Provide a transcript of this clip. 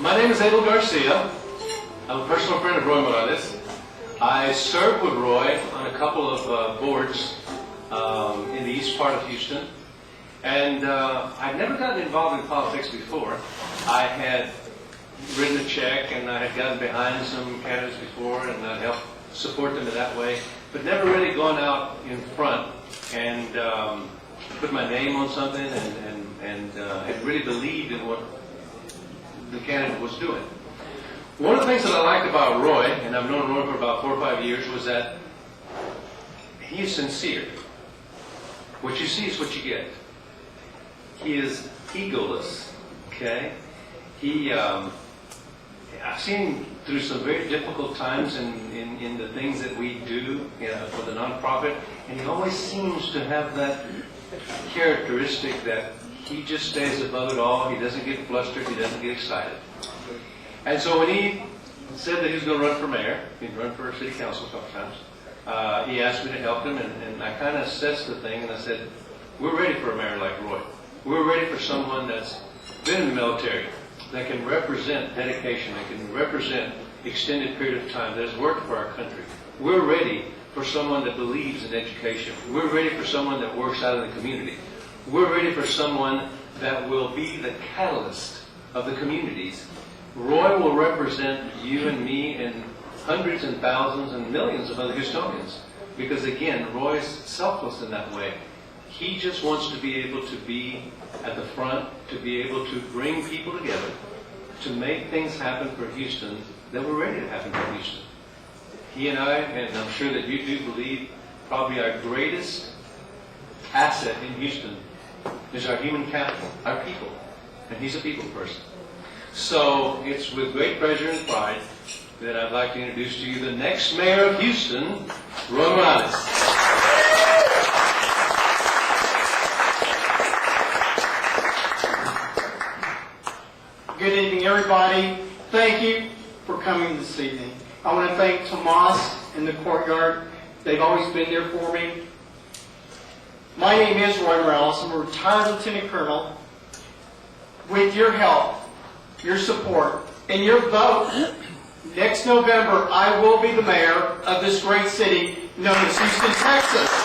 My name is Abel Garcia. I'm a personal friend of Roy Morales. I served with Roy on a couple of boards in the east part of Houston. And I'd never gotten involved in politics before. I had written a check and I had gotten behind some candidates before and helped support them in that way, but never really gone out in front and put my name on something and really believed in what the candidate was doing. One of the things that I liked about Roy, and I've known Roy for about 4 or 5 years, was that he is sincere. What you see is what you get. He is egoless, okay? I've seen him through some very difficult times in the things that we do for the nonprofit, and he always seems to have that characteristic that he just stays above it all. He doesn't get flustered. He doesn't get excited. And so when he said that he was going to run for mayor, he'd run for city council a couple times, he asked me to help him, and I kind of assessed the thing, and I said, we're ready for a mayor like Roy. We're ready for someone that's been in the military, that can represent dedication, that can represent extended period of time, that has worked for our country. We're ready for someone that believes in education. We're ready for someone that works out in the community. We're ready for someone that will be the catalyst of the communities. Roy will represent you and me and hundreds and thousands and millions of other Houstonians. Because again, Roy's selfless in that way. He just wants to be able to be at the front, to be able to bring people together, to make things happen for Houston that were ready to happen for Houston. He and I, and I'm sure that you do believe, probably our greatest asset in Houston is our human capital, our people. And he's a people person. So it's with great pleasure and pride that I'd like to introduce to you the next mayor of Houston, Roy Morales. Good evening, everybody. Thank you for coming this evening. I want to thank Tomas and the courtyard. They've always been there for me. My name is Roy Morales. I'm a retired lieutenant colonel. With your help, your support, and your vote, next November, I will be the mayor of this great city known as Houston, Texas.